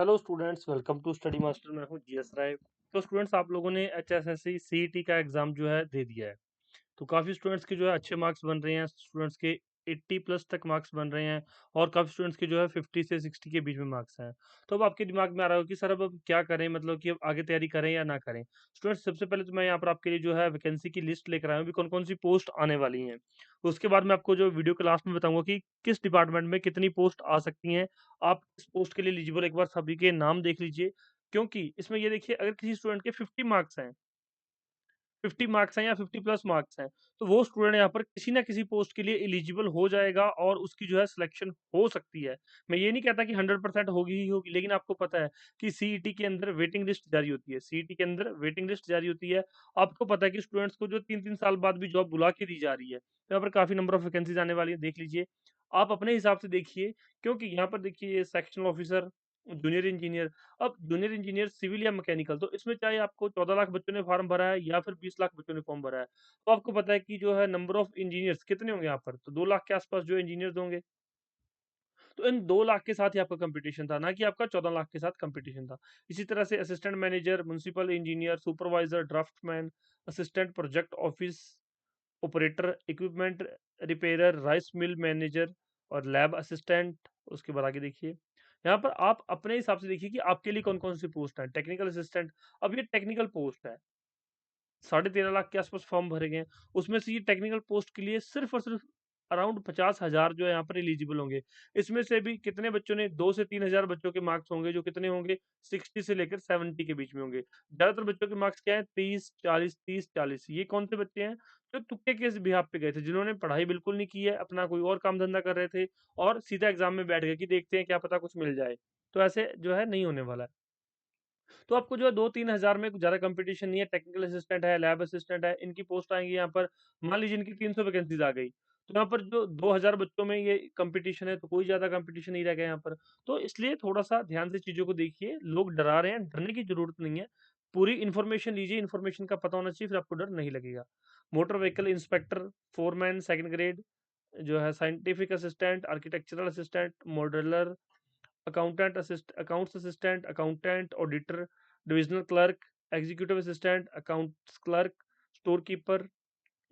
Hello students, welcome to study master. मैं हूं GS राय। तो स्टूडेंट्स, आप लोगों ने एचएसएससी सीईटी का एग्जाम जो है दे दिया है। तो काफ़ी स्टूडेंट्स के जो है अच्छे मार्क्स बन रहे हैं, स्टूडेंट्स के 80 प्लस तक मार्क्स बन रहे हैं और काफ़ी स्टूडेंट्स के जो है 50 से 60 के बीच में मार्क्स हैं। तो अब आपके दिमाग में आ रहा हो कि सर अब क्या करें, मतलब कि अब आगे तैयारी करें या ना करें। स्टूडेंट्स, सबसे पहले तो मैं यहाँ पर आपके लिए जो है वैकेंसी की लिस्ट लेकर आया हूँ, कौन कौन सी पोस्ट आने वाली हैं। उसके बाद मैं आपको जो वीडियो के लास्ट में बताऊंगा कि किस डिपार्टमेंट में कितनी पोस्ट आ सकती हैं। आप इस पोस्ट के लिए एलिजिबल एक बार सभी के नाम देख लीजिए, क्योंकि इसमें ये देखिए, अगर किसी स्टूडेंट के 50 मार्क्स हैं, 50 मार्क्स हैं या 50 प्लस मार्क्स हैं, तो वो स्टूडेंट यहाँ पर किसी ना किसी पोस्ट के लिए एलिजिबल हो जाएगा और उसकी जो है सिलेक्शन हो सकती है। मैं ये नहीं कहता कि 100% होगी ही होगी, लेकिन आपको पता है कि सीईटी के अंदर वेटिंग लिस्ट जारी होती है। सीईटी के अंदर वेटिंग लिस्ट जारी होती है। आपको पता है कि स्टूडेंट्स को जो 3-3 साल बाद भी जॉब बुला के दी जा रही है। तो यहाँ पर काफ़ी नंबर ऑफ वैकेंसीज आने वाली है, देख लीजिए। आप अपने हिसाब से देखिए, क्योंकि यहाँ पर देखिए सेक्शनल ऑफिसर, जूनियर इंजीनियर। अब जूनियर इंजीनियर सिविल या मैकेनिकल, तो इसमें चाहे आपको 14 लाख बच्चों ने फॉर्म भरा है या फिर 20 लाख बच्चों ने फॉर्म भरा है, तो आपको पता है कि जो है नंबर ऑफ इंजीनियर्स कितने होंगे यहाँ पर, तो 2 लाख के आसपास जो इंजीनियर्स होंगे। तो इन 2 लाख के साथ ही आपका कंपटीशन था, ना कि आपका 14 लाख के साथ कंपटीशन था। इसी तरह से assistant manager, municipal engineer, supervisor, draftman, assistant project office operator, equipment repairer, rice mill manager और लैब असिस्टेंट। उसके बाद आगे देखिए, यहाँ पर आप अपने हिसाब से देखिए कि आपके लिए कौन कौन सी पोस्ट है। टेक्निकल असिस्टेंट, अब ये टेक्निकल पोस्ट है, 13.5 लाख के आसपास फॉर्म भरे गए हैं। उसमें से ये टेक्निकल पोस्ट के लिए सिर्फ और सिर्फ अराउंड 50,000 जो है यहाँ पर एलिजिबल होंगे। इसमें से भी कितने बच्चों ने, 2 से 3 हजार बच्चों के मार्क्स होंगे जो कितने होंगे, 60 से लेकर 70 के बीच में होंगे। ज्यादातर बच्चों के मार्क्स क्या है, 30, 40, 30, 40। ये कौन से बच्चे हैं जो तुक्के के बिहाफ पे गए थे, जिन्होंने पढ़ाई बिल्कुल नहीं की है, अपना कोई और काम धंधा कर रहे थे और सीधा एग्जाम में बैठ गए कि देखते हैं क्या पता कुछ मिल जाए। तो ऐसे जो है नहीं होने वाला है। तो आपको जो है 2-3 हजार में ज़्यादा कंपटीशन नहीं है। टेक्निकल असिस्टेंट है, लैब असिस्टेंट है, इनकी पोस्ट आएंगी यहाँ पर। मान लीजिए इनकी 300 वैकेंसीज आ गई, तो यहाँ पर जो 2000 बच्चों में ये कंपटीशन है, तो कोई ज़्यादा कंपटीशन नहीं रह गया यहाँ पर। तो इसलिए थोड़ा सा ध्यान से चीज़ों को देखिए। लोग डरा रहे हैं, डरने की जरूरत नहीं है। पूरी इन्फॉर्मेशन लीजिए, इन्फॉर्मेशन का पता होना चाहिए, फिर आपको डर नहीं लगेगा। Motor vehicle inspector, foreman second grade, जो है scientific assistant, architectural assistant, modeller, accounts assistant, accountant, auditor, divisional clerk, executive assistant, accounts clerk, store keeper,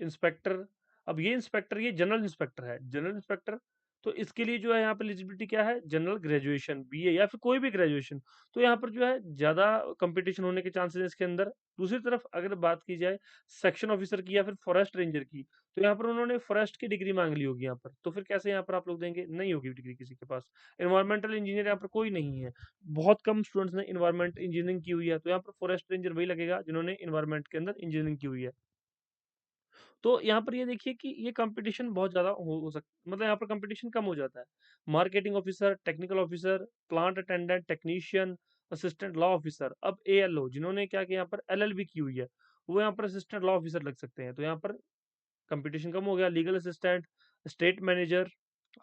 inspector. अब ये इंस्पेक्टर, ये जनरल इंस्पेक्टर है, जनरल इंस्पेक्टर। तो इसके लिए जो है यहाँ पे एलिजिबिलिटी क्या है, जनरल ग्रेजुएशन, बीए या फिर कोई भी ग्रेजुएशन। तो यहाँ पर जो है ज़्यादा कंपटीशन होने के चांसेस है इसके अंदर। दूसरी तरफ अगर बात की जाए सेक्शन ऑफिसर की या फिर फॉरेस्ट रेंजर की, तो यहाँ पर उन्होंने फॉरेस्ट की डिग्री मांग ली होगी यहाँ पर, तो फिर कैसे यहाँ पर आप लोग देंगे, नहीं होगी डिग्री किसी के पास। इन्वायरमेंटल इंजीनियर यहाँ पर कोई नहीं है, बहुत कम स्टूडेंट्स ने इन्वायरमेंट इंजीनियरिंग की हुई है, तो यहाँ पर फॉरेस्ट रेंजर वही लगेगा जिन्होंने इन्वायरमेंट के अंदर इंजीनियरिंग की हुई है। तो यहाँ पर ये देखिए कि ये कंपटीशन बहुत ज़्यादा हो सकता, मतलब यहाँ पर कंपटीशन कम हो जाता है। Marketing officer, technical officer, plant attendant, technician, assistant law officer. अब एएलओ जिन्होंने क्या किया, यहाँ पर एलएलबी की हुई है, वो यहाँ पर असिस्टेंट लॉ ऑफिसर लग सकते हैं। तो यहाँ पर कंपटीशन कम हो गया। Legal assistant, state manager.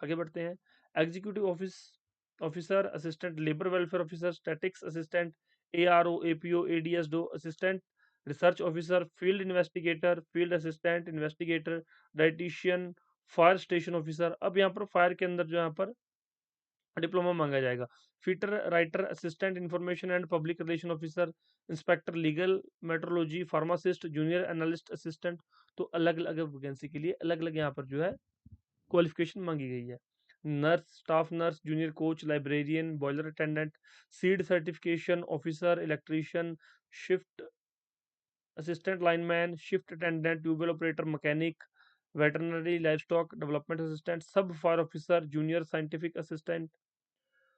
आगे बढ़ते हैं। Executive office officer, assistant labour welfare officer, statics assistant, ARO, APO, एडीएसडो, assistant research officer, field investigator, field assistant investigator, dietitian, fire station officer. अब यहाँ पर फायर के अंदर जो यहाँ पर डिप्लोमा मांगा जाएगा। Fitter, writer, assistant information and public relation officer, inspector legal, metrology, pharmacist, junior analyst assistant. तो अलग अलग वैकेंसी के लिए अलग अलग यहाँ पर जो है क्वालिफिकेशन मांगी गई है। Nurse, staff nurse, junior coach, librarian, boiler attendant, seed certification officer, electrician, shift assistant lineman, shift attendant, tubewell operator, mechanic, veterinary livestock development assistant, sub fire officer, junior scientific assistant.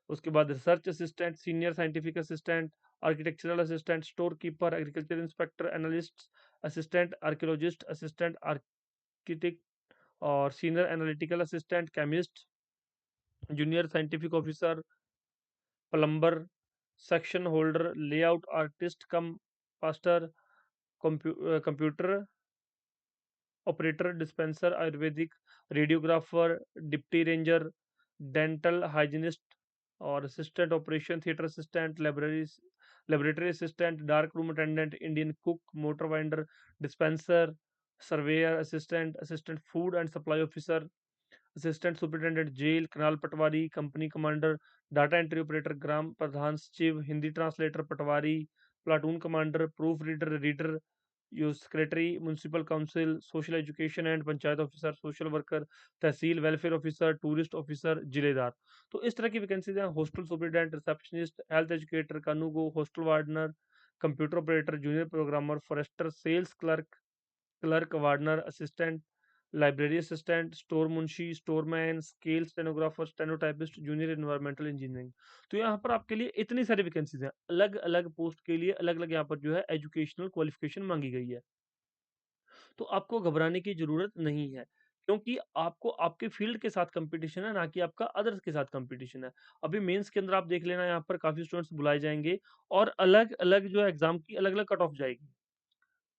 उसके बाद research assistant, senior scientific assistant, architectural assistant, store keeper, agriculture inspector, analyst assistant, archaeologist assistant, architect और senior analytical assistant, chemist, junior scientific officer, plumber, section holder, layout artist cum paster, computer operator, dispenser, Ayurvedic, radiographer, deputy ranger, dental hygienist और assistant operation, theatre assistant, laboratory assistant, dark room attendant, Indian cook, motor winder, dispenser, surveyor assistant, assistant food and supply officer, assistant superintendent jail, canal patwari, company commander, data entry operator, ग्राम प्रधान सचिव, Hindi translator, patwari, platoon commander, proof reader, reader, यो secretary, municipal council, social education and panchayat officer, social worker, tehsil welfare officer, tourist officer, जिलेदार। तो इस तरह की vacancies हैं। Hostel superintendent, receptionist, health educator, कानूगो, hostel warden, computer operator, junior programmer, forester, sales clerk, clerk, warden, assistant, library assistant, store मुंशी, storeman, scale stenographer, stenotypist, junior environmental engineering. तो यहाँ पर आपके लिए इतनी सारी वैकेंसीज हैं, अलग अलग पोस्ट के लिए अलग अलग यहाँ पर जो है एजुकेशनल क्वालिफिकेशन मांगी गई है। तो आपको घबराने की जरूरत नहीं है, क्योंकि आपको आपके फील्ड के साथ कंपटीशन है, ना कि आपका अदर्स के साथ कंपटीशन है। अभी मेंस के अंदर आप देख लेना, यहाँ पर काफी स्टूडेंट्स बुलाए जाएंगे और अलग अलग जो एग्जाम की अलग अलग कट ऑफ जाएगी,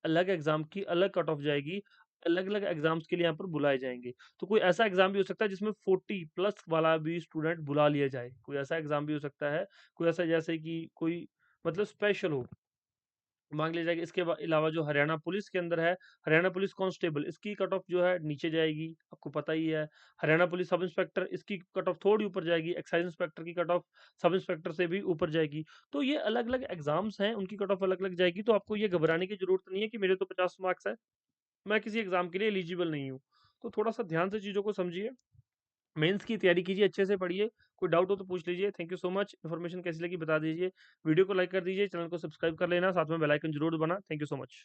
अलग एग्जाम की अलग कट ऑफ जाएगी, अलग-अलग एग्जाम्स के लिए यहाँ पर बुलाए जाएँगे। तो कोई ऐसा एग्जाम भी हो सकता है जिसमें 40 प्लस वाला भी स्टूडेंट बुला लिया जाए। कोई ऐसा एग्जाम भी हो सकता है, कोई ऐसा जैसे कि कोई मतलब स्पेशल हो, मान लिया जाएगा। इसके अलावा जो हरियाणा पुलिस के अंदर है, हरियाणा पुलिस कांस्टेबल, इसकी कट ऑफ जो है नीचे जाएगी, आपको पता ही है। हरियाणा पुलिस सब इंस्पेक्टर, इसकी कट ऑफ थोड़ी ऊपर जाएगी। एक्साइज इंस्पेक्टर की कट ऑफ सब इंस्पेक्टर से भी ऊपर जाएगी। तो ये अलग-अलग एग्जाम्स हैं, उनकी कट ऑफ अलग-अलग जाएगी। तो आपको ये घबराने की जरूरत नहीं है कि मेरे तो 50 मार्क्स है, मैं किसी एग्जाम के लिए एलिजिबल नहीं हूँ। तो थोड़ा-सा ध्यान से चीज़ों को समझिए, मेंस की तैयारी कीजिए, अच्छे से पढ़िए। कोई डाउट हो तो पूछ लीजिए। Thank you so much. Information कैसी लगी बता दीजिए। वीडियो को लाइक कर दीजिए, चैनल को सब्सक्राइब कर लेना, साथ में बेल आइकन जरूर दबाना। Thank you so much.